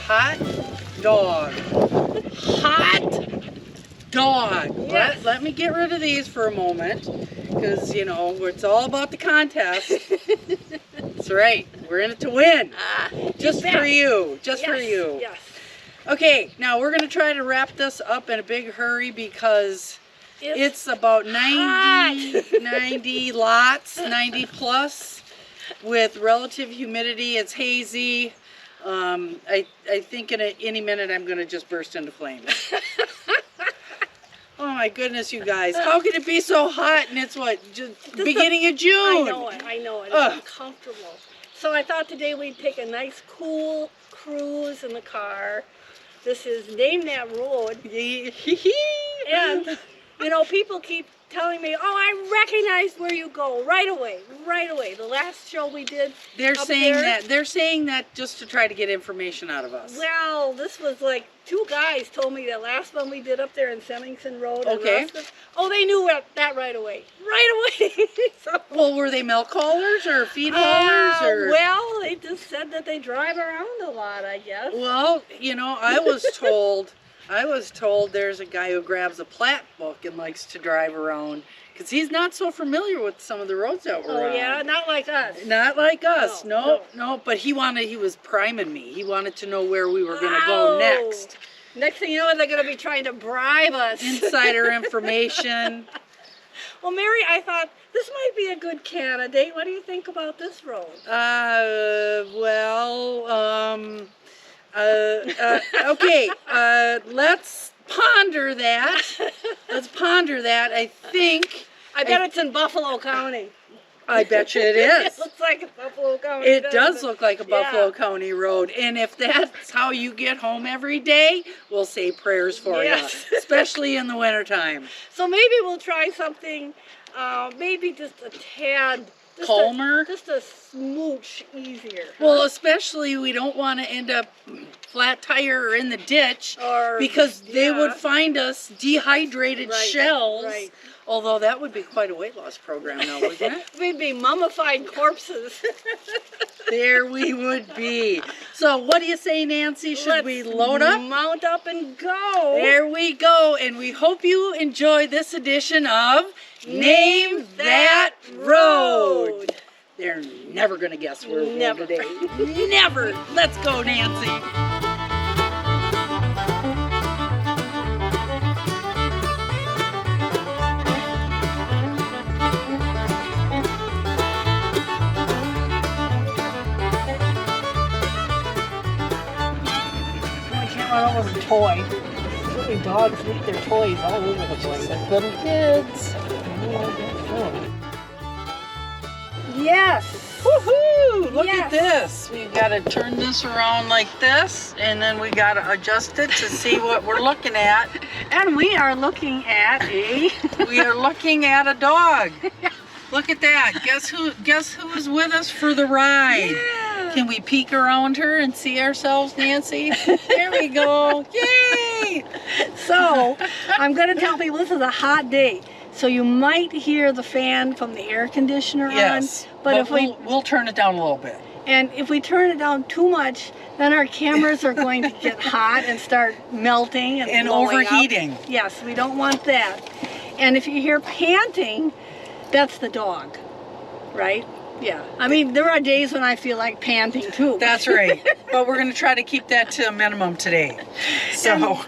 Hot dog. Hot dog. Yes. Let me get rid of these for a moment, because, you know, it's all about the contest. That's right. We're in it to win. Just for you. Just for you. Yes. Okay, now we're going to try to wrap this up in a big hurry because it's about 90 lots, 90 plus, with relative humidity. It's hazy. I think in any minute I'm going to just burst into flames. Oh my goodness, you guys. How can it be so hot and it's what, just beginning of June? I know it. It's uncomfortable. So I thought today we'd take a nice cool cruise in the car. This is Name That Road. And, you know, people keep telling me, oh, I recognize where you go right away, right away. The last show we did, They're saying that just to try to get information out of us. well, this was like 2 guys told me that last one we did up there in Semmington Road. Okay. Oh, they knew that right away. Right away. So, Well, were they milk haulers or feed haulers? Or? well, they just said that they drive around a lot, I guess. Well, you know, I was told there's a guy who grabs a plat book and likes to drive around because he's not so familiar with some of the roads that we're on. Oh yeah, not like us. Not like us. No. No. But he was priming me. He wanted to know where we were going to go next. Next thing you know, they're going to be trying to bribe us. Insider information. Well, Mary, I thought this might be a good candidate. What do you think about this road? Okay, let's ponder that. I bet it's in Buffalo County. I bet you it is. It looks like a Buffalo County. It does look like a Buffalo County road. And if that's how you get home every day, we'll say prayers for you, especially in the wintertime. So maybe we'll try something, maybe just a tad calmer, just a smooch easier. Well, especially we don't want to end up flat tire or in the ditch, because they would find us dehydrated shells. Right. Although that would be quite a weight loss program now, wouldn't it? We'd be mummified corpses. There we would be. So what do you say, Nancy? Should we load up? Mount up and go. There we go. And we hope you enjoy this edition of Name That Road. They're never going to guess where we're going today. Never. Let's go, Nancy. Over a toy. Silly dogs leave their toys all over the place. Like little kids. Yes. Woohoo! Look at this. We've got to turn this around like this, and then we got to adjust it to see what we're looking at. And we are looking at We are looking at a dog. Look at that. Guess who is with us for the ride? Yeah. Can we peek around her and see ourselves, Nancy? There we go. Yay! So, I'm going to tell people this is a hot day. So you might hear the fan from the air conditioner on. But if we'll turn it down a little bit. And if we turn it down too much, then our cameras are going to get hot and start melting and overheating. Up. Yes, we don't want that. And if you hear panting, that's the dog, right? Yeah. I mean, there are days when I feel like panting too. That's right. But we're going to try to keep that to a minimum today. So.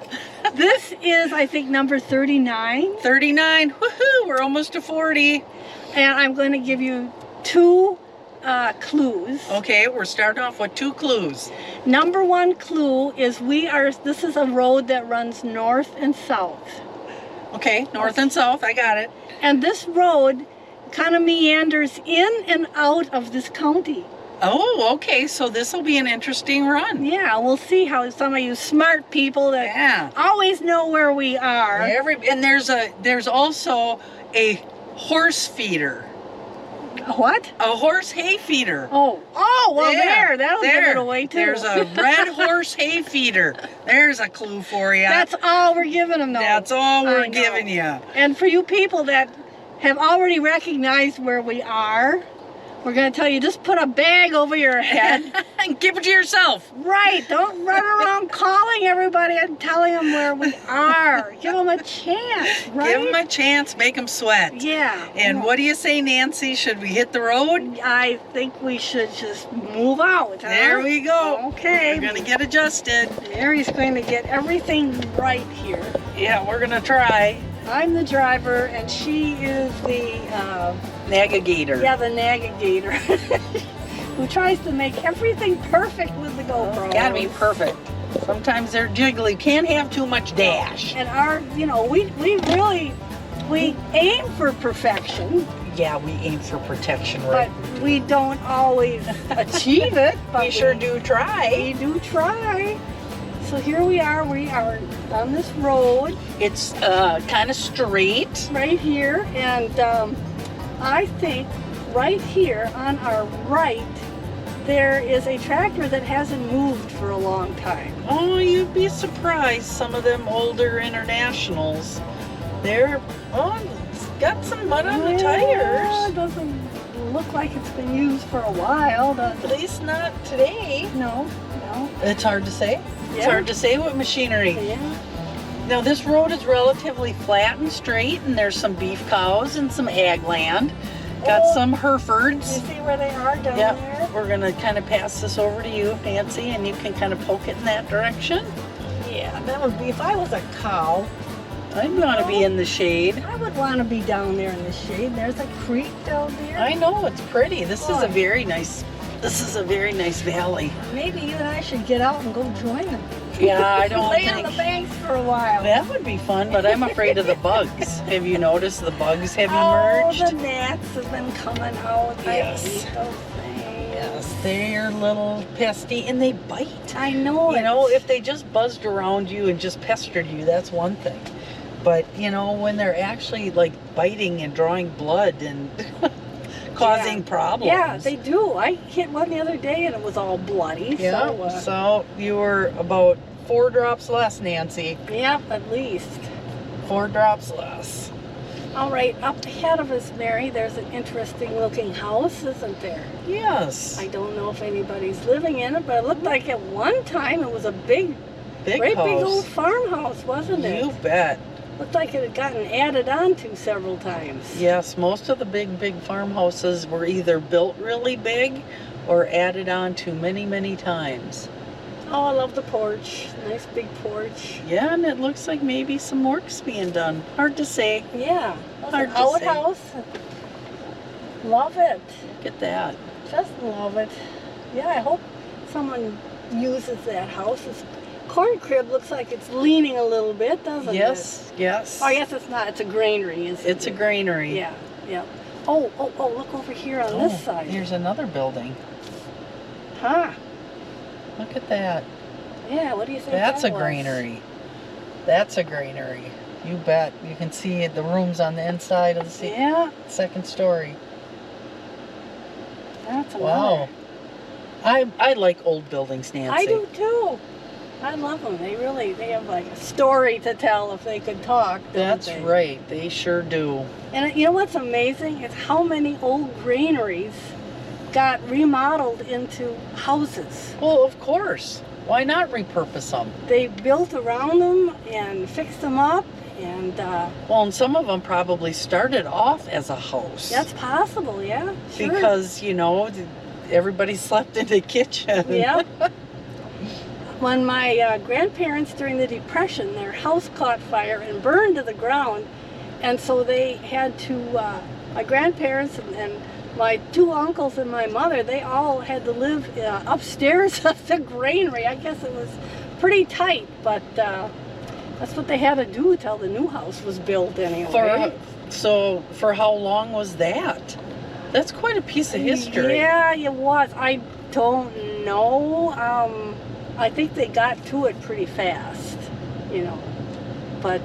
This is, I think, number 39. 39. Woohoo! We're almost to 40. And I'm going to give you 2 clues. Okay, we're starting off with 2 clues. Number 1 clue is this is a road that runs north and south. Okay, north and south, I got it. And this road kind of meanders in and out of this county. Oh, okay, so this will be an interesting run. Yeah, we'll see how some of you smart people that Yeah. always know where we are. And there's also a horse feeder. A what? A horse hay feeder. Oh, well, that'll give it away too. There's a red horse hay feeder. There's a clue for you. That's all we're giving them, though. That's all we're I know. giving you. And for you people that have already recognized where we are, we're going to tell you, just put a bag over your head. And give it to yourself. Right. Don't run around calling everybody and telling them where we are. Give them a chance, right? Give them a chance, make them sweat. Yeah. And what do you say, Nancy? Should we hit the road? I think we should just move out. Huh? There we go. Okay. We're going to get adjusted. Mary's going to get everything right here. Yeah, we're going to try. I'm the driver, and she is the Navigator. the navigator, who tries to make everything perfect with the GoPro. Gotta be perfect. Sometimes they're jiggly. Can't have too much dash. And we aim for perfection, Yeah, we aim for protection, but right? we don't always achieve it. But We sure do try. We do try. So here we are. We are on this road It's kind of straight. right here, and I think right here on our right there is a tractor that hasn't moved for a long time. Oh, you'd be surprised. Some of them older internationals, it's got some mud on the It tires. doesn't look like it's been used for a while, does At it? least not today. No. It's hard to say. It's Yeah. hard to say with machinery. Yeah. Now this road is relatively flat and straight, and there's some beef cows and some ag land. Got Oh. some You Herefords. see where they are down Yep, there? we're gonna kind of pass this over to you, Nancy, and you can kind of poke it in that direction. Yeah, that would be, if I was a cow, I'd want to be in the shade. I would want to be down there in the shade. There's a creek down there. I know, it's pretty. This is Oh. a very nice valley. Maybe you and I should get out and go join them. Yeah, I don't Lay on the think banks for a while. that would be fun, but I'm afraid of the bugs. Have you noticed the bugs have Oh, emerged? the gnats have been coming out. Yes. I hate those things. Yes, they're little pesty and they bite. I know it. You know, if they just buzzed around you and just pestered you, that's one thing. But, you know, when they're actually like biting and drawing blood and causing problems. Yeah, they do. I hit one the other day and it was all bloody. Yeah, so you were about 4 drops less, Nancy. Yep, at least. 4 drops less. All right, up ahead of us, Mary, there's an interesting looking house, isn't there? Yes. I don't know if anybody's living in it, but it looked like at one time it was a great big old house. farmhouse, wasn't it? You bet. Looked like it had gotten added on to several times. Yes, most of the big farmhouses were either built really big or added on to many times. Oh, I love the porch. Nice big porch. Yeah, and it looks like maybe some work's being done. Hard to say. Yeah. Hard to say. Outhouse. Love it. Look at that. Just love it. Yeah, I hope someone uses that house. This corn crib looks like it's leaning a little bit, doesn't it? Yes. Oh, I guess it's not. It's a granary, isn't it? It's a granary. Yeah. Oh, look over here on this side. Here's another building. Huh. Look at that. Yeah, what do you think That's that a was? granary. That's a granary. You bet. You can see the rooms on the inside of the Yeah, second story. that's another. Wow. I like old buildings, Nancy. I do too. I love them. They have like a story to tell if they could talk. don't That's they? right. They sure do. And you know what's amazing? It's how many old granaries got remodeled into houses. Well, of course. Why not repurpose them? They built around them and fixed them up, and Well, and some of them probably started off as a house. that's possible, yeah. Sure. Because, you know, everybody slept in the kitchen. Yep. when my grandparents during the Depression, their house caught fire and burned to the ground, and so they had to, my grandparents and my 2 uncles and my mother, they all had to live upstairs of the granary. I guess it was pretty tight, but that's what they had to do till the new house was built anyway. So for how long was that? That's quite a piece of history. Yeah, it was. I don't know. I think they got to it pretty fast, you know. But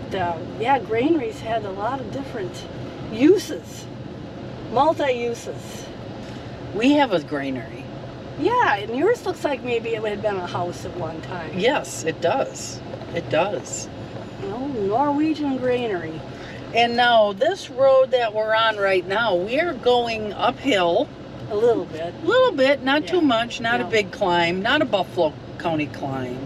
yeah, granaries had a lot of different uses, multi-uses. We have a granary. Yeah, and yours looks like maybe it had been a house at one time. Yes, it does. It does. No, Norwegian granary. And now this road that we're on right now, we're going uphill. A little bit. A little bit, not too Yeah. much, not No. a big climb, not a Buffalo County climb.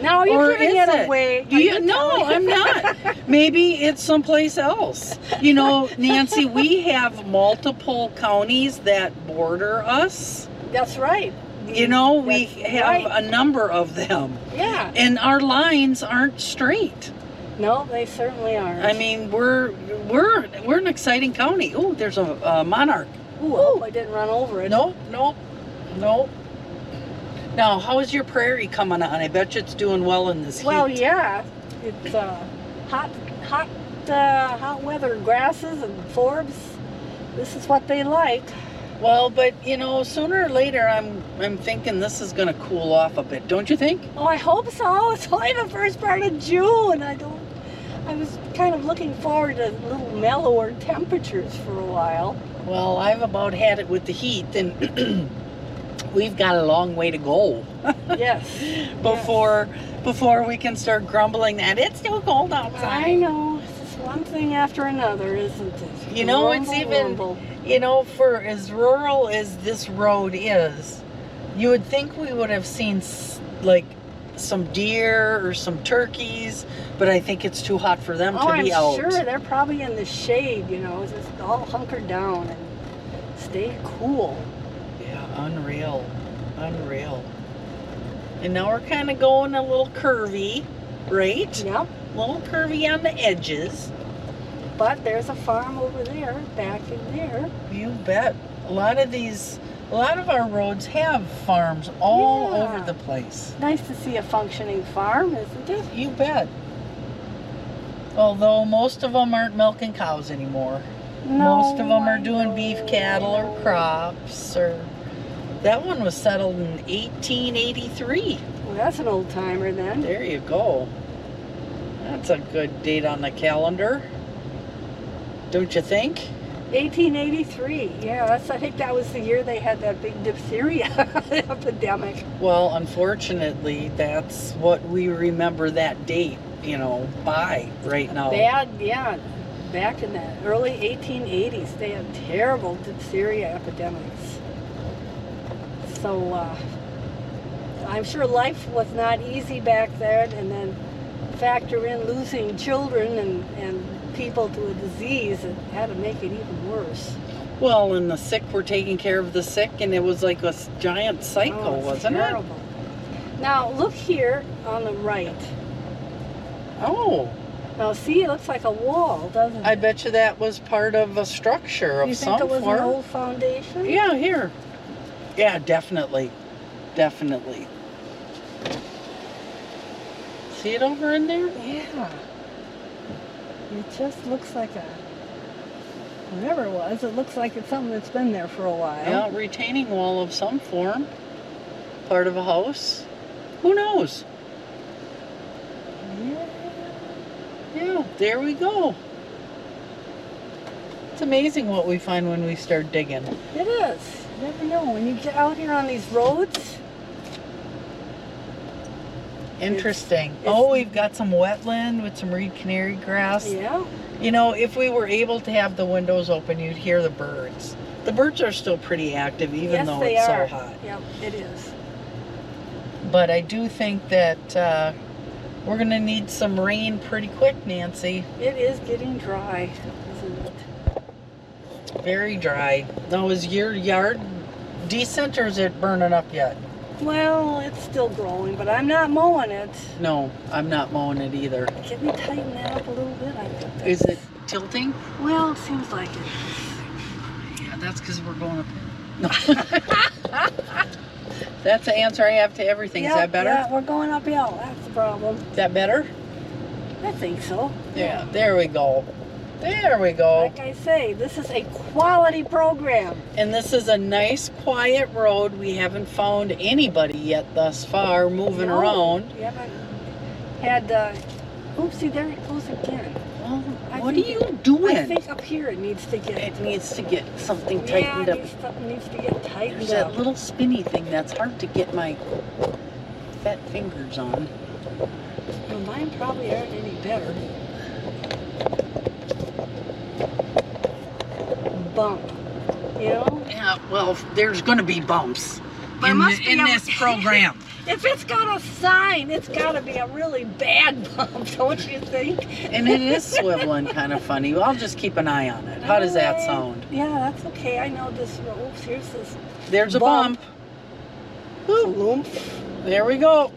Now you're Or giving is it it? away. Do you? No, I'm not. Maybe it's someplace else. You know, Nancy, we have multiple counties that border us. That's right. You know, we That's have right. a number of them. Yeah. And our lines aren't straight. No, they certainly aren't. I mean, we're an exciting county. Oh, there's a monarch. Ooh, I hope I didn't run over it. Nope. Now, how is your prairie coming on? I bet you it's doing well in this Well, heat. yeah, it's hot weather grasses and forbs. This is what they like. Well, but you know, sooner or later, I'm thinking this is going to cool off a bit. Don't you think? Oh, I hope so. It's only the first part of June. I was kind of looking forward to little mellower temperatures for a while. Well, I've about had it with the heat, and we've got a long way to go Yes. before we can start grumbling that it's too cold outside. I know. It's just one thing after another, isn't it? You know, it's Rumble, even, rumble. you know, for as rural as this road is, you would think we would have seen like some deer or some turkeys, but I think it's too hot for them to be I'm out. sure they're probably in the shade, you know, just all hunkered down and stay cool. Yeah, unreal. And now we're kind of going a little curvy, right? Yep. A little curvy on the edges. But there's a farm over there, back in there. You bet. A lot of our roads have farms all Yeah. over the place. Nice to see a functioning farm, isn't it? You bet. Although most of them aren't milking cows anymore. Most of them are I doing beef cattle or know. crops. Or that one was settled in 1883. Well, that's an old timer then. There you go. That's a good date on the calendar. Don't you think? 1883. Yeah, I think that was the year they had that big diphtheria epidemic. Well, unfortunately, that's what we remember that date, you know, by right now. Yeah. Back in the early 1880s, they had terrible diphtheria epidemics. So I'm sure life was not easy back then, and then factor in losing children and people to a disease, it had to make it even worse. Well, and the sick were taking care of the sick, and it was like a giant cycle, It's wasn't terrible. Now look here on the right. it? Oh, Now see, it looks like a wall, doesn't it? I bet you that was part of a structure of You some think it was form. an old foundation? Yeah, here. Yeah, definitely. See it over in there? Yeah. It just looks like whatever it was, it looks like it's something that's been there for a while. Yeah, retaining wall of some form. Part of a house. Who knows? Yeah, there we go. It's amazing what we find when we start digging. It is. You never know. When you get out here on these roads, Interesting. It's- We've got some wetland with some reed canary grass. yeah. You know, if we were able to have the windows open, you'd hear the birds. The birds are still pretty active, even Yes, though they it's are. so hot. Yep, it is. But I do think that we're going to need some rain pretty quick, Nancy. It is getting dry, isn't it? Very dry. Now, is your yard decent or is it burning up yet? Well, it's still growing, but I'm not mowing it. No, I'm not mowing it either. Can we tighten that up a little bit? I think that's... Is it tilting? Well, it seems like it. Yeah, that's because we're going up. No. That's the answer I have to everything. Is that better? Yeah, we're going uphill. That's the problem. Is that better? I think so. Yeah, there we go. There we go. Like I say, this is a quality program. And this is a nice, quiet road. We haven't found anybody yet thus far moving around. We haven't had, oopsie, there it goes again. Well, I what are think you doing? I think up here it needs to get... It needs to get something Yeah, tightened up. something needs to get tightened There's up. that little spinny thing that's hard to get my fat fingers on. Well, mine probably aren't any better. Bump, you know? Yeah, well, there's going to be bumps There must be in a- this program. If it's got a sign, it's got to be a really bad bump, don't you think? And it is swiveling kind of funny. I'll just keep an eye on it. How does that sound? Yeah, that's okay. I know this road. Oops, here's this. There's a bump. Woo. There we go.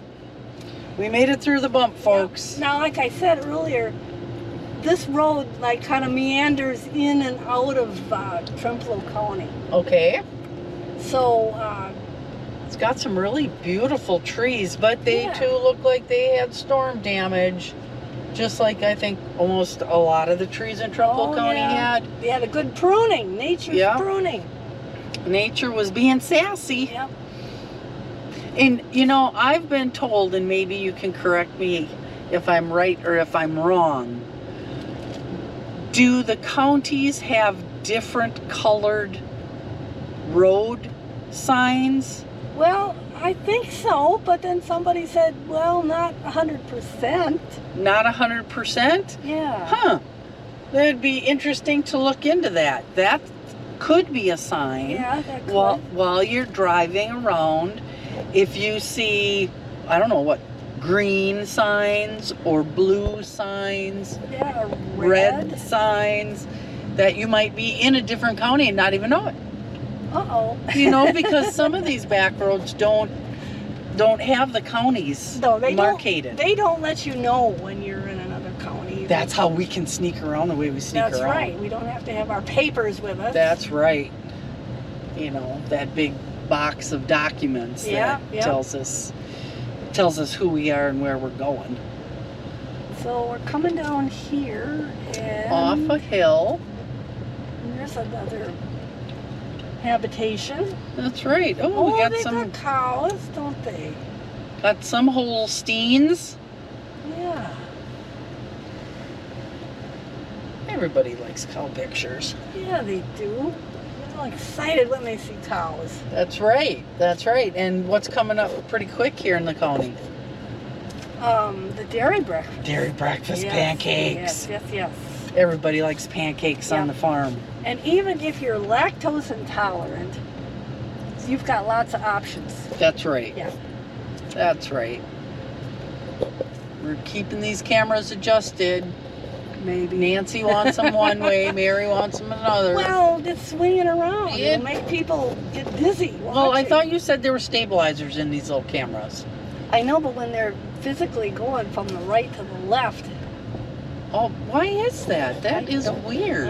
We made it through the bump, folks. Now, like I said earlier, this road like kind of meanders in and out of Trempealeau County. Okay. So, It's got some really beautiful trees, but they too look like they had storm damage. Just like I think almost a lot of the trees in Trempealeau County had. They had a good pruning, nature's pruning. Nature was being sassy. Yep. And you know, I've been told, and maybe you can correct me if I'm right or if I'm wrong, do the counties have different colored road signs? Well, I think so, but then somebody said, well, not 100%. Not 100%? Yeah. Huh. That'd be interesting to look into that. That could be a sign. Yeah, that could. While you're driving around, if you see, I don't know what, green signs or blue signs, Yeah, or red signs, that you might be in a different county and not even know it. Uh-oh. You know, because some of these back roads don't have the counties marcated. They don't let you know when you're in another county. That's how we can sneak around the way we sneak around. That's right. We don't have to have our papers with us. That's right. You know, that big box of documents that tells us who we are and where we're going. So we're coming down here and Off a hill. and there's another habitation. That's right. Oh, we got they some got cows, don't they? got some Holsteins. Yeah. Everybody likes cow pictures. Yeah, they do. They're all excited when they see cows. That's right. That's right. And what's coming up pretty quick here in the county? The dairy breakfast. Dairy breakfast pancakes. Yes. Everybody likes pancakes on the farm. And even if you're lactose intolerant, you've got lots of options. That's right. Yeah. That's right. We're keeping these cameras adjusted. Maybe. Nancy wants them one way, Mary wants them another. Well, it's swinging around. It'll make people get dizzy. Well, I thought you said there were stabilizers in these little cameras. I know, but when they're physically going from the right to the left. Oh, why is that? That is weird.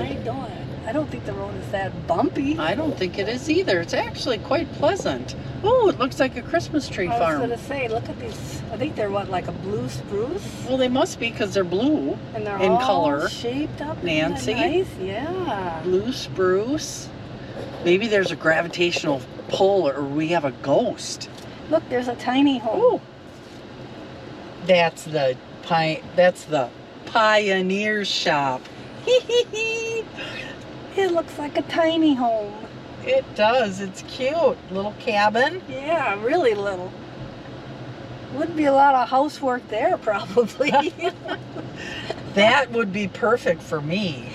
I don't think the road is that bumpy. I don't think it is either. It's actually quite pleasant. Oh, it looks like a Christmas tree farm. I was going to say, look at these. I think they're what, like a blue spruce? Well, they must be because they're blue And they're in all color. shaped up. Nancy. Nice. Yeah. Blue spruce. Maybe there's a gravitational pull or we have a ghost. Look, there's a tiny home. Oh. That's the Pioneer shop. It looks like a tiny home. It does. It's cute. Little cabin. Yeah, really little. Wouldn't be a lot of housework there, probably. That would be perfect for me.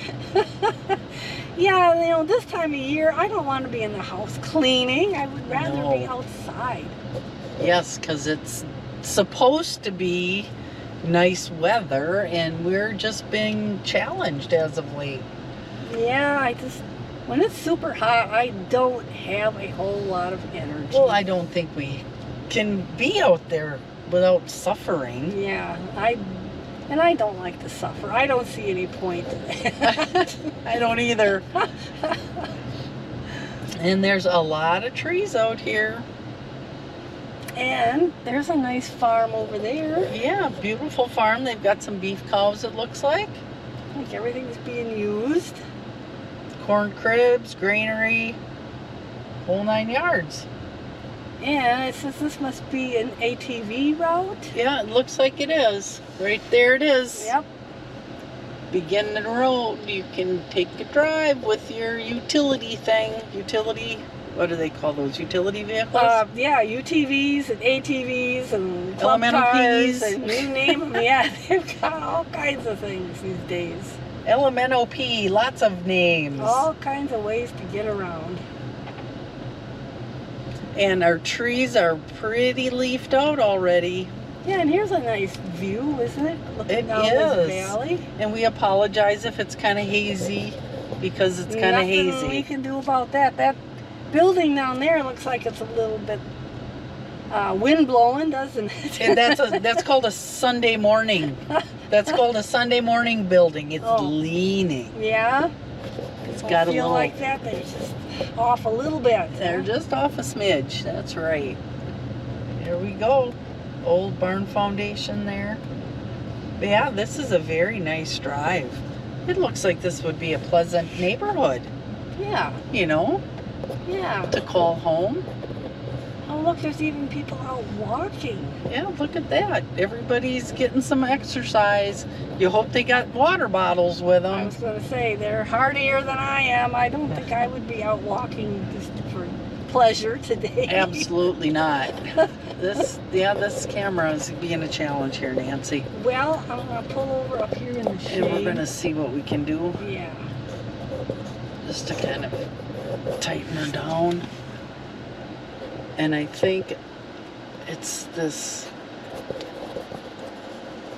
Yeah, you know, this time of year, I don't want to be in the house cleaning. I would rather be outside. Yes, because it's supposed to be nice weather, and we're just being challenged as of late. Yeah, when it's super hot, I don't have a whole lot of energy. Well, I don't think we can be out there without suffering. Yeah, I don't like to suffer. I don't see any point to that. I don't either. And there's a lot of trees out here. And there's a nice farm over there. Yeah, beautiful farm. They've got some beef cows, it looks like. Like everything's being used. Corn cribs, granary, whole 9 yards. And it says this must be an ATV route. Yeah, it looks like it is. Right there it is. Yep. Begin the road. You can take a drive with your utility thing. What do they call those? Utility vehicles? Yeah, UTVs and ATVs and club Elemental cars Ps. and you name them. Yeah, they've got all kinds of things these days. LMNOP, lots of names. All kinds of ways to get around. And our trees are pretty leafed out already. Yeah, and here's a nice view, isn't it? Looking It down is. this valley. And we apologize if it's kind of hazy because it's kind of Nothing we hazy. can do about that. That building down there looks like it's a little bit wind blowing, doesn't it? And that's called a Sunday morning. That's called a Sunday morning building. It's Oh. leaning. Yeah. It's People got a feel little. like that. They're just off a little bit. They're just off a smidge. That's right. There we go. Old barn foundation there. But yeah, this is a very nice drive. It looks like this would be a pleasant neighborhood, Yeah. you know, Yeah. to call home. Oh, look, there's even people out walking. Yeah, look at that. Everybody's getting some exercise. You hope they got water bottles with I them. was going to say, they're hardier than I am. I don't think I would be out walking just for pleasure today. Absolutely not. This camera is being a challenge here, Nancy. Well, I'm going to pull over up here in the shade. And we're going to see what we can do Yeah. just to kind of tighten her down. And I think it's this,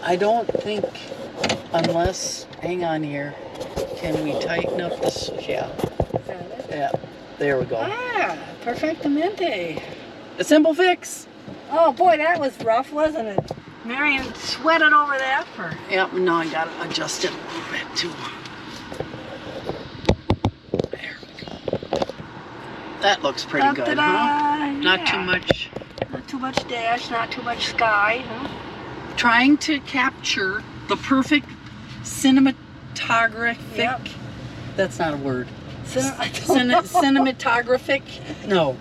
I don't think, unless, hang on here, can we tighten up this, yeah, Is that it? yeah, there we go. Ah, perfectamente. A simple fix. Oh boy, that was rough, wasn't it? Marion sweated over that for. Yep, now I gotta adjust it a little bit too. There we go. That looks pretty good, huh? Not too much. Not too much dash, not too much sky, huh? Trying to capture the perfect cinematographic. Yep. That's not a word. I don't know. Cinematographic? No.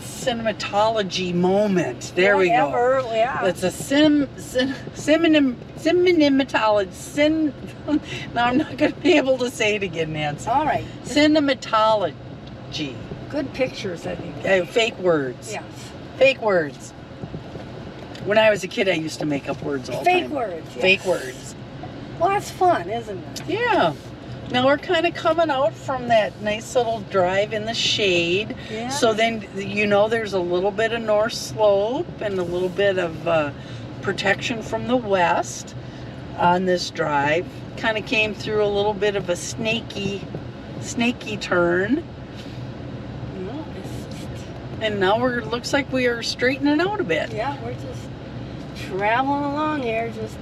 Cinematology moment. There we go. Whatever, yeah. It's a cinematology. Now I'm not going to be able to say it again, Nancy. All right. Cinematology. Good pictures, I think. Fake words. Yes. Fake words. When I was a kid, I used to make up words all the time. Fake words. Yes. Fake words. Well, that's fun, isn't it? Yeah. Now we're kind of coming out from that nice little drive in the shade. Yeah. So then, you know, there's a little bit of north slope and a little bit of protection from the west on this drive. Kind of came through a little bit of a snaky turn. No, it's just, And now looks like we are straightening out a bit. yeah, we're just traveling along here, just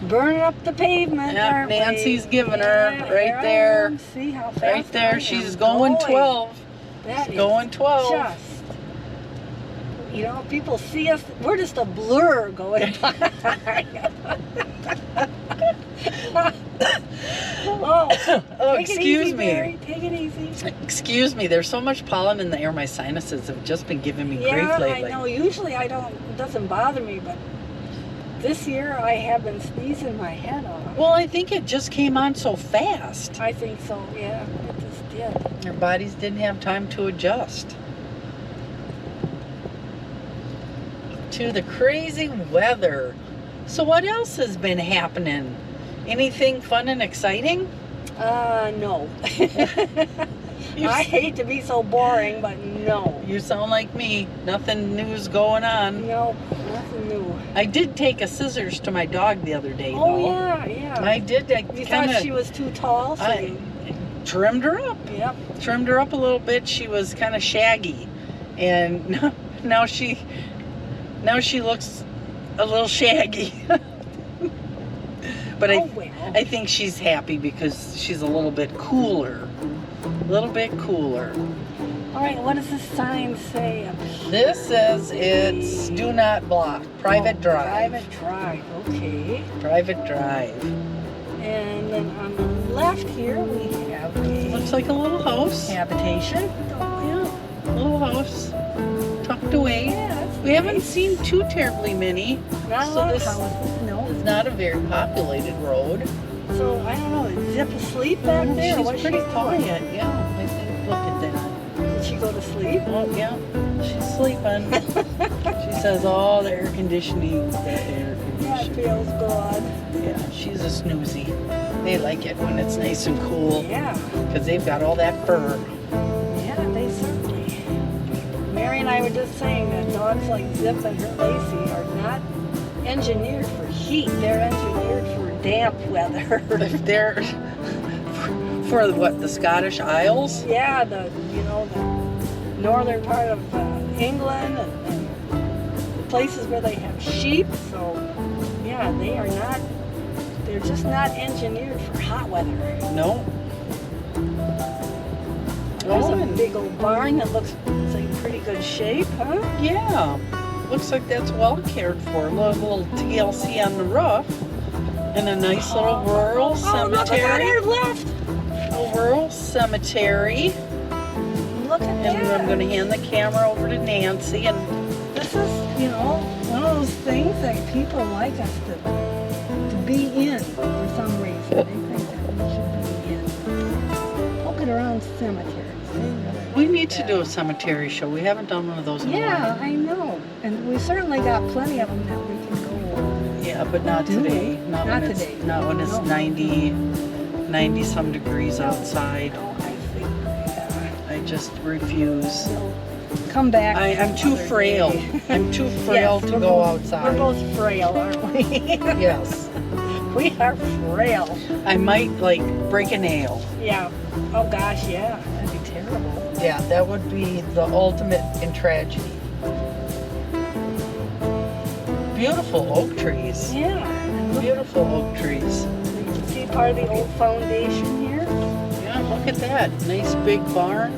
burning up the pavement. Yeah, aren't we? Nancy's giving her Yeah, right here I there. am. See how fast Right I there, am she's going 12. That She's is going 12. Just, you know, people see us, we're just a blur going by. Oh, Oh, take it excuse easy, me. Mary. Take it easy. Excuse me, there's so much pollen in the air, my sinuses have just been giving me grief Yeah, lately. I know. Usually it doesn't bother me, but this year I have been sneezing my head off. Well, I think it just came on so fast. I think so, yeah. It just did. Our bodies didn't have time to adjust to the crazy weather. So what else has been happening? Anything fun and exciting? No. You, I hate to be so boring, but no. you sound like me. Nothing new's going on. No, nothing new. I did take a scissors to my dog the other day, Oh, though. yeah, yeah. I did. I You kind thought she of was too tall, so you... trimmed her up. Yep. Trimmed her up a little bit. She was kind of shaggy. And now she looks a little shaggy. But Oh, well. I think she's happy because she's a little bit cooler. A little bit cooler. All right, what does this sign say up here? This says it's do not block. Private drive. Private drive, okay. Private drive. And then on the left here we have a Looks like a little house. habitation. Yeah, little house. Tucked away. Yeah, that's We haven't nice. seen too terribly many. Not a so lot of this- houses, no. It's not a very populated road. So I don't know, is Zip asleep back there? She's What's pretty she doing? quiet. Yeah, I think. Look at that. Did she go to sleep? Oh yeah, she's sleeping. She says, "Oh, the air conditioning, the air That conditioning." feels good. Yeah, she's a snoozy. They like it when it's nice and cool Yeah, because they've got all that fur. yeah, they certainly. Mary and I were just saying that dogs like Zip and her Lacey are not engineered for heat. They're engineered for damp weather. They're for what, the Scottish Isles? Yeah, the northern part of England and the places where they have sheep. So yeah, they're just not engineered for hot weather. No. There's Oh, a and- big old barn that looks like pretty good shape, huh? Yeah, looks like that's well cared for. A little TLC on the roof, and a nice little rural Oh, look at that cemetery. here left. A rural cemetery. Look at And I'm that. going to hand the camera over to Nancy. And This is, one of those things that people like us to be in for some reason. They think that we should be in. Poking around cemeteries. They really we like need to that. do a cemetery show. We haven't done one of those in a Yeah, while. I know. And we certainly got plenty of them that we can go. Yeah, but not Do today. we? Not Not when today. It's, not when it's No. 90 some degrees outside. Oh, I think I just refuse. we'll come back. I'm too another frail. day. I'm too frail Yes, to we're go both- outside. We're both frail, aren't we? Yes. We are frail. I might break a nail. Yeah. Oh gosh, yeah. That'd be terrible. Yeah, that would be the ultimate in tragedy. Beautiful oak trees. Yeah. Beautiful oak trees. You can see part of the old foundation here. Yeah, look at that. Nice big barn.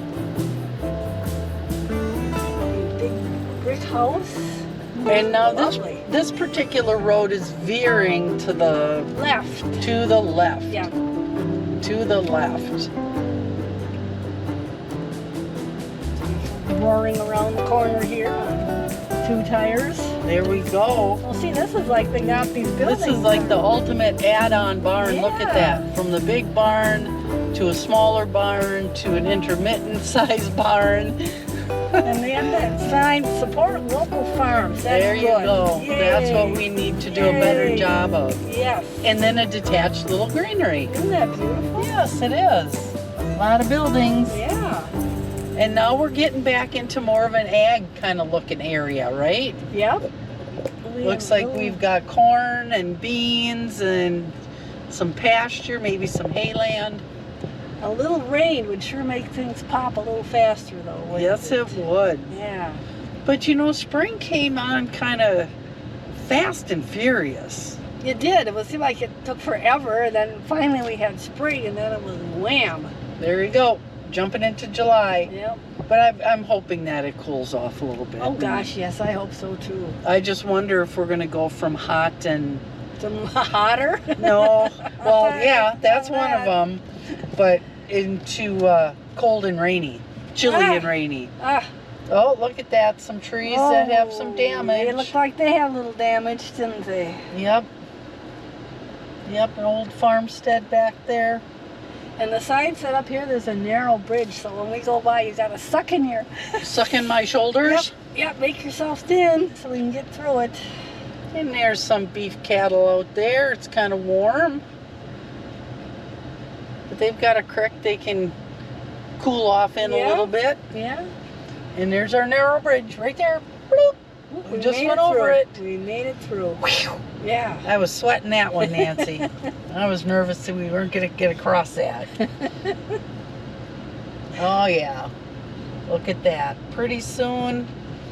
Big brick house. And now Lovely. this particular road is veering to the Left. left. Yeah. To the left. Roaring around the corner here on 2 tires. There we go. Well, see, this is like they got these buildings. This is like the ultimate add-on barn. Look at Yeah. that. From the big barn to a smaller barn to an intermittent sized barn. And they have that sign, support local farms. That's There you good. go. That's what Yay. we need to do a better Yay. job of. Yes. And then a detached little greenery. Isn't that beautiful? Yes, it is. A lot of buildings. Yeah. And now we're getting back into more of an ag kind of looking area, right? Yep. Looks like we've got corn and beans and some pasture, maybe some hayland. a little rain would sure make things pop a little faster, though. wouldn't Yes, it would. Yeah. But spring came on kind of fast and furious. It did. It seemed like it took forever, and then finally we had spring, and then it was wham. There you go, jumping into July. Yep. But I'm hoping that it cools off a little bit. Oh gosh, yes, I hope so too. I just wonder if we're going to go from hot and Some hotter. no, well, yeah, Sorry that's about one of that. them, but into cold and rainy, chilly Ah. and rainy. Ah, Oh, look at that, some trees that have some oh, They damage. look like they have little damage, didn't they? Yep. Yep, an old farmstead back there. And the sign said up here there's a narrow bridge, so when we go by, you gotta suck in your. Sucking my shoulders. Yep, make yourself thin so we can get through it. And there's some beef cattle out there. It's kind of warm. But they've got a creek they can cool off in a Yeah. little bit. Yeah. And there's our narrow bridge right there. Bloop. We just made went through over it. We made it through. Yeah. I was sweating that one, Nancy. I was nervous that we weren't going to get across that. Oh, yeah. Look at that. Pretty soon,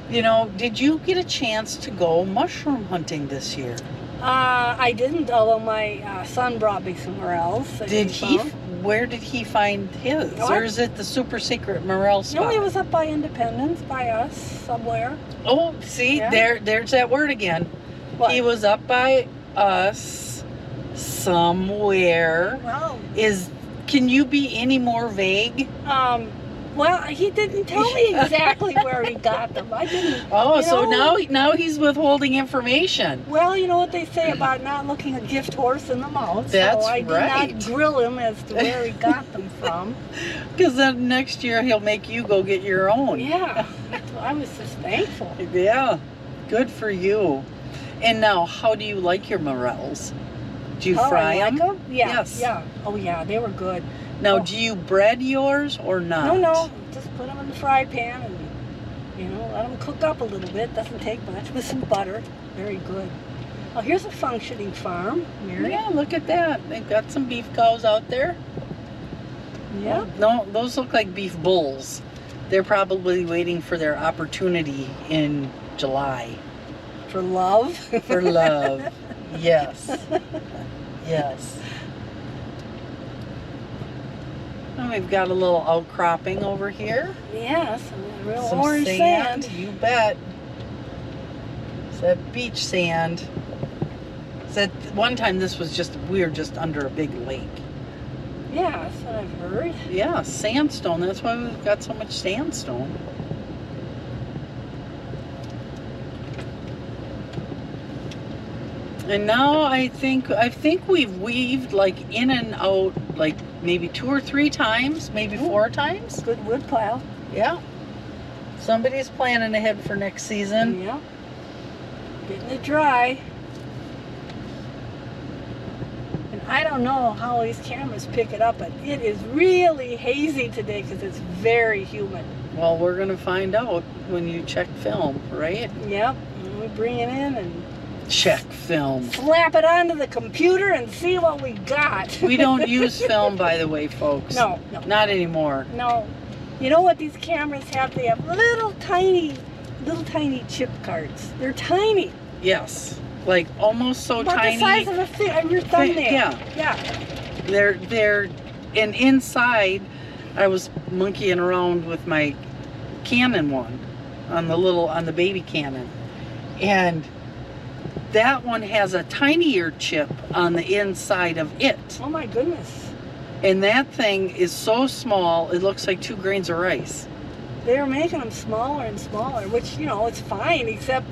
You know, did you get a chance to go mushroom hunting this year? I didn't, although my son brought me some morels. that Did he? found. Where did he find his? No, Or is it the super secret morel spot? No, he was up by Independence, by us, somewhere. Oh, see, Yeah. there's that word again. What? He was up by us somewhere. Well, Can you be any more vague? well, he didn't tell me exactly where he got them. I didn't. Oh, you so know, now he's withholding information. Well, you know what they say about not looking a gift horse in the mouth. That's so I did right. not grill him as to where he got them from. Because then next year he'll make you go get your own. Yeah, I was just thankful. Yeah, good for you. And now, how do you like your morels? Do you fry I like them? Yeah, Yes. yeah. Oh, yeah, they were good. Now, Oh. do you bread yours or not? No, just put them in the fry pan and, let them cook up a little bit. Doesn't take much, with some butter. Very good. Oh, here's a functioning farm, Mary. Yeah, look at that. They've got some beef cows out there. Yeah. No, those look like beef bulls. They're probably waiting for their opportunity in July. For love. For love. Yes. Yes. And we've got a little outcropping over here. Yeah, some real Some orange sand. You bet. It's that beach sand. That one time we were just under a big lake. Yeah, that's what I've heard. Yeah, sandstone. That's why we've got so much sandstone. And now I think we've weaved like in and out like maybe 2 or 3 times, maybe 4 times. Good wood pile. Yeah. Somebody's planning ahead for next season. Yeah. Getting it dry. And I don't know how these cameras pick it up, but it is really hazy today because it's very humid. Well, we're gonna find out when you check film, right? Yep. And we bring it in and Check film. slap it onto the computer and see what we got. We don't use film, by the way, folks. No. Not anymore. No. You know what these cameras have? They have little tiny chip cards. They're tiny. Yes. Like almost so About tiny. the size of your thumbnail. Yeah. Yeah. They're and inside I was monkeying around with my Canon one on the baby Canon. And that one has a tinier chip on the inside of it. Oh my goodness. And that thing is so small, it looks like 2 grains of rice. They're making them smaller and smaller, which, it's fine, except,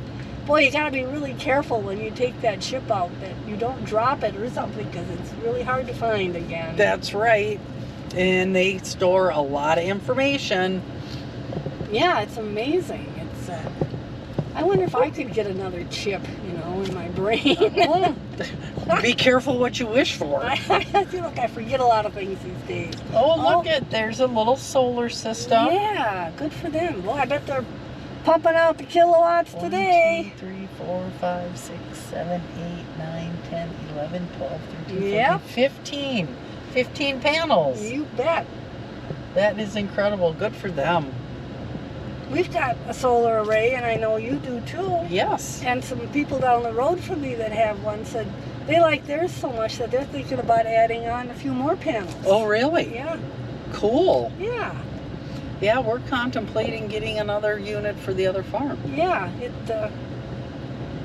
boy, you gotta be really careful when you take that chip out, that you don't drop it or something, because it's really hard to find again. That's right. And they store a lot of information. Yeah, it's amazing. It's, I wonder if I could get another chip, in my brain. Be careful what you wish for. I feel like I forget a lot of things these days. Oh, look there's a little solar system. Yeah, good for them. Boy, I bet they're pumping out the kilowatts 1, today. 2, 3, 4, 5, 6, 7, 8, 9, 10, 11, 12, 13, Yep. 14, 15. 15 panels. You bet. That is incredible. Good for them. We've got a solar array, and I know you do too. Yes. And some people down the road from me that have one said they like theirs so much that they're thinking about adding on a few more panels. Oh, really? Yeah. Cool. Yeah. Yeah, we're contemplating getting another unit for the other farm. Yeah.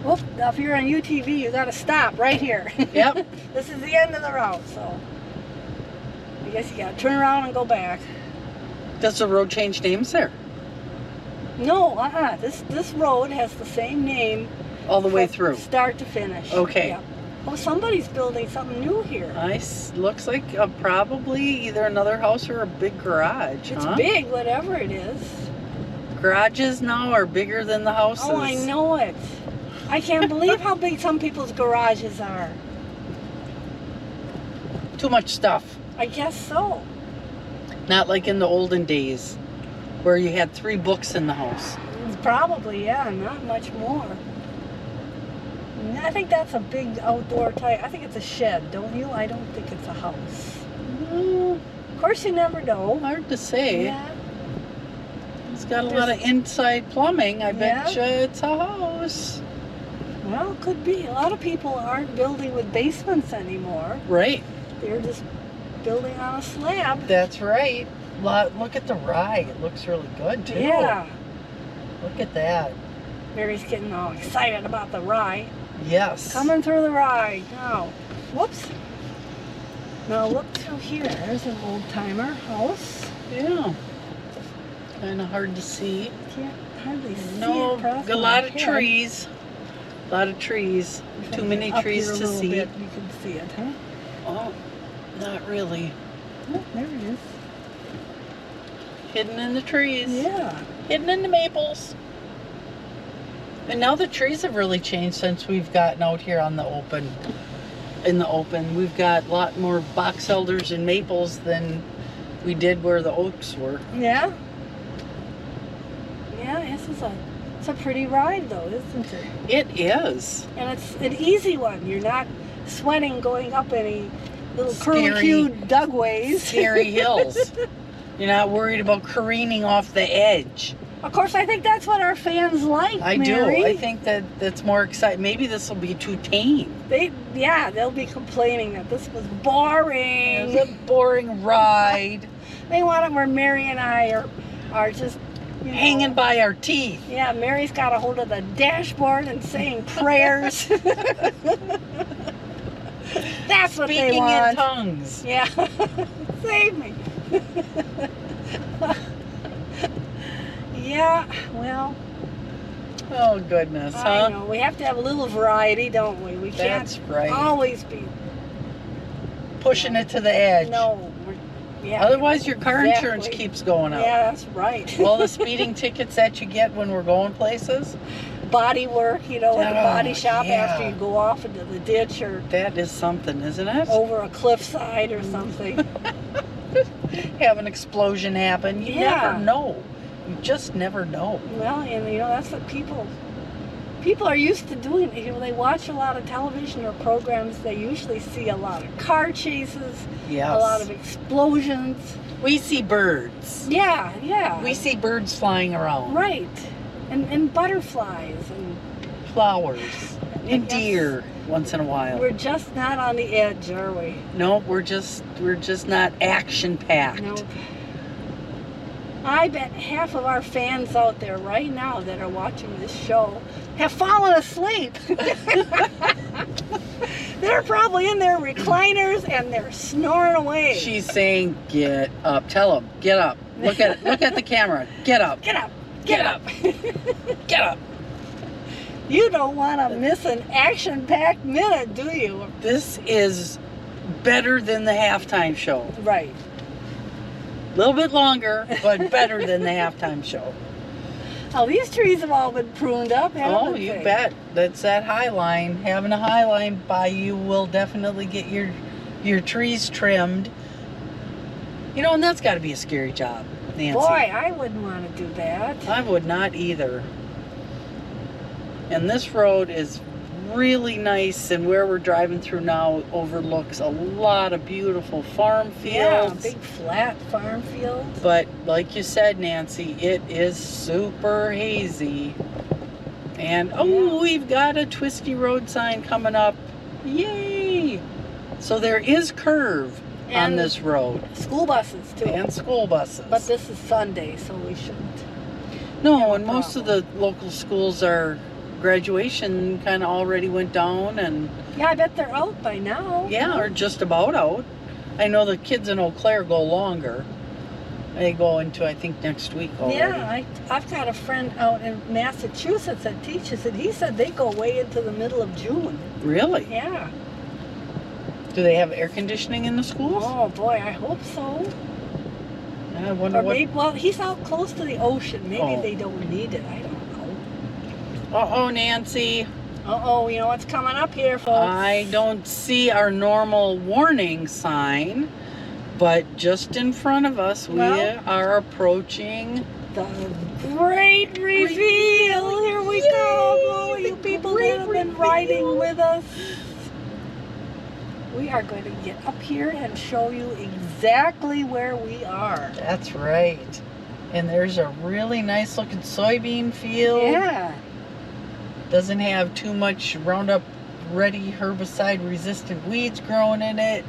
Well, if you're on UTV, you got to stop right here. Yep. This is the end of the route, so I guess you got to turn around and go back. Does the road change names there? No, This road has the same name All the way from through? start to finish. Okay. Yeah. Oh, somebody's building something new here. Nice. Looks like probably either another house or a big garage. It's huh? big, whatever it is. Garages now are bigger than the houses. Oh, I know it. I can't believe how big some people's garages are. Too much stuff. I guess so. Not like in the olden days where you had 3 books in the house. Probably, yeah, not much more. I think that's a big outdoor type. I think it's a shed, don't you? I don't think it's a house. Well, Of course, you never know. hard to say. Yeah. It's got a lot of inside plumbing. I bet you Yeah. it's a house. Well, it could be. A lot of people aren't building with basements anymore. Right. They're just building on a slab. That's right. Look at the rye. It looks really good, too. Yeah. Look at that. Mary's getting all excited about the rye. Yes. Coming through the rye. Now, whoops. Now look through here. There's an old timer house. Yeah. Kind of hard to see. Can't hardly see No, it across a my lot of head. trees. A lot of trees. If Too I many get up trees here a to little see. bit, you can see it, huh? Oh, not really. Oh, there it is. Hidden in the trees. Yeah. Hidden in the maples. And now the trees have really changed since we've gotten out here on the open. In the open, we've got a lot more box elders and maples than we did where the oaks were. Yeah. Yeah, it's a pretty ride though, isn't it? It is. And it's an easy one. You're not sweating going up any little Scary- curly-cued dugways. Scary hills. You're not worried about careening off the edge. Of course, I think that's what our fans like, I Mary. do. I think that's more exciting. Maybe this will be too tame. They'll be complaining that this was boring. It was a boring ride. They want it where Mary and I are just Hanging by our teeth. Yeah, Mary's got a hold of the dashboard and saying prayers. That's what they Speaking in want. tongues. Yeah, save me. Yeah, well, Oh, goodness, I huh? know. We have to have a little variety, don't we? We can't That's right. always be. Pushing it to the edge. No, yeah. Otherwise, your car insurance Exactly. keeps going up. Yeah, that's right. All the speeding tickets that you get when we're going places, Body work, at the body Oh, shop yeah. after you go off into the ditch or that is something, isn't it? over a cliffside or something. Have an explosion happen. You Yeah. never know. You just never know. Well, and that's what people are used to doing. They watch a lot of television or programs. They usually see a lot of car chases, Yes. a lot of explosions. We see birds. Yeah, yeah. We see birds flying around. Right. And butterflies and Flowers. And Yes. deer once in a while. we're just not on the edge, are we? No, we're just not action packed. No. I bet half of our fans out there right now that are watching this show have fallen asleep. They're probably in their recliners and they're snoring away. She's saying, "Get up." Tell them, "Get up." Look at the camera. Get up. Get up. Get up. Get up. You don't want to miss an action-packed minute, do you? This is better than the halftime show. Right. A little bit longer, but better than the halftime show. Oh, these trees have all been pruned up, haven't Oh, they? you bet. That's that high line. Having a high line by you will definitely get your trees trimmed. And that's got to be a scary job, Nancy. Boy, I wouldn't want to do that. I would not either. And this road is really nice, and where we're driving through now overlooks a lot of beautiful farm Yeah, fields. big flat farm fields. But like you said, Nancy, it is super hazy. And Yeah. we've got a twisty road sign coming up. Yay! So there is curve on And this road, School buses, too. and school buses. But this is Sunday, so we shouldn't. No, have a and most of the local schools are graduation kind of already went down, and Yeah, I bet they're out by now. yeah, or just about out. I know the kids in Eau Claire go longer. They go into, I think, next week already. Yeah, I've got a friend out in Massachusetts that teaches it. He said they go way into the middle of June. Really? Yeah. Do they have air conditioning in the schools? Oh boy, I hope so. I wonder Or what. maybe, well, he's out close to the ocean. Maybe Oh. they don't need it. I don't know. Uh-oh, Nancy. Uh-oh, you know what's coming up here, folks? I don't see our normal warning sign, but just in front of us, we Well- are approaching. The great reveal. Here we Yay! go. All you The people great that have been reveal. riding with us. We are going to get up here and show you exactly where we are. That's right. And there's a really nice looking soybean field. Yeah. Doesn't have too much Roundup Ready herbicide resistant weeds growing in it.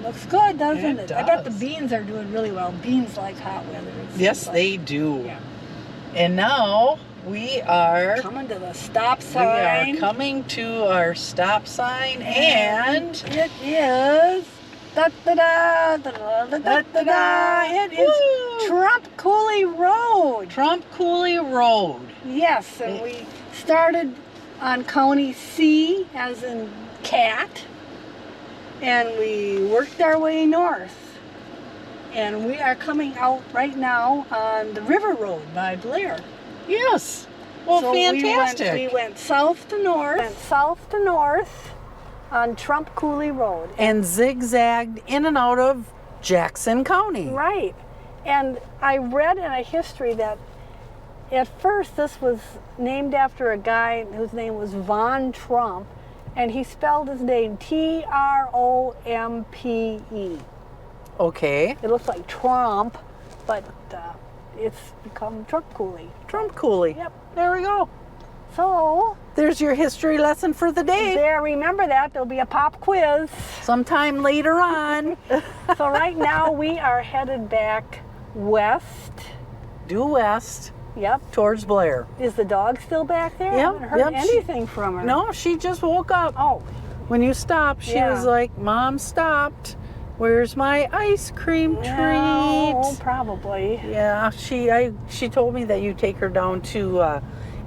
Looks good, doesn't It it? I bet the does. beans are doing really well. Beans like hot weather. it seems Yes, like. they do. Yeah. And now we are Coming to the stop we sign. are coming to our stop sign, and it is da da da da da da da da. It is Woo! Trempealeau Road. Trempealeau Road. Yes, and we started on County C, as in cat, and we worked our way north. And we are coming out right now on the River Road by Blair. Yes. Well, So fantastic. We went south to north. On Trempealeau Road. And zigzagged in and out of Jackson County. Right. And I read in a history that at first this was named after a guy whose name was Von Trump, and he spelled his name Trompe. Okay. It looks like Trump, but it's become Trempealeau. Trempealeau. Yep. There we go. So, There's your history lesson for the day. there, remember that, there'll be a pop quiz. Sometime later on. So right now we are headed back west. Due west Yep. towards Blair. Is the dog still back there? I Yep, haven't heard yep, she- anything from her. No, she just woke up. Oh, When you stopped, she Yeah. was like, Mom stopped. Where's my ice cream treat? no, probably. Yeah, she told me that you take her down to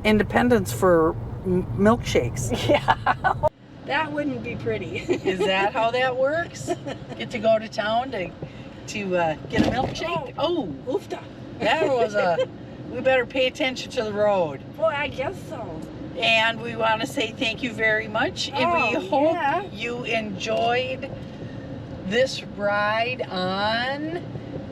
Independence for milkshakes. Yeah. That wouldn't be pretty. Is that how that works? Get to go to town to get a milkshake? Oh, Oofta. that was we better pay attention to the road. Boy, I guess so. And we want to say thank you very much. And Oh, we hope yeah. you enjoyed this ride on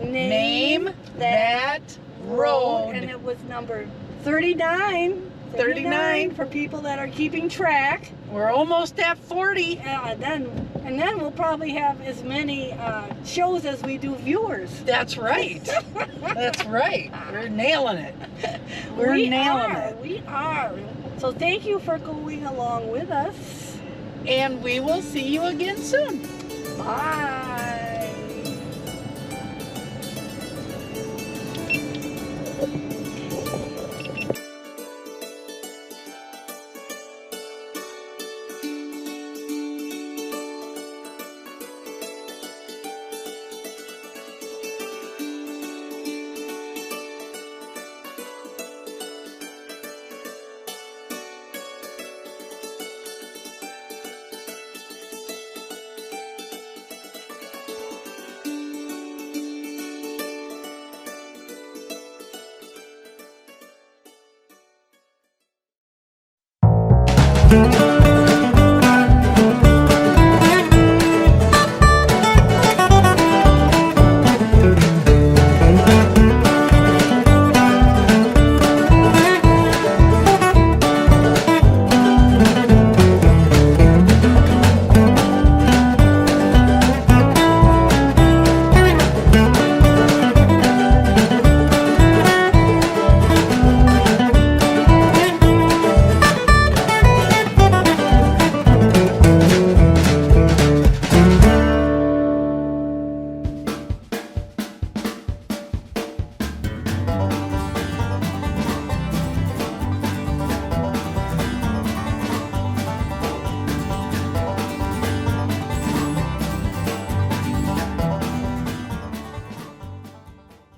Name That Road. And it was number 39. 39. For people that are keeping track. We're almost at 40. And then we'll probably have as many shows as we do viewers. That's right. That's right. We're nailing it. We're We nailing are, it. We are. So thank you for going along with us. And we will see you again soon. Bye. Thank you.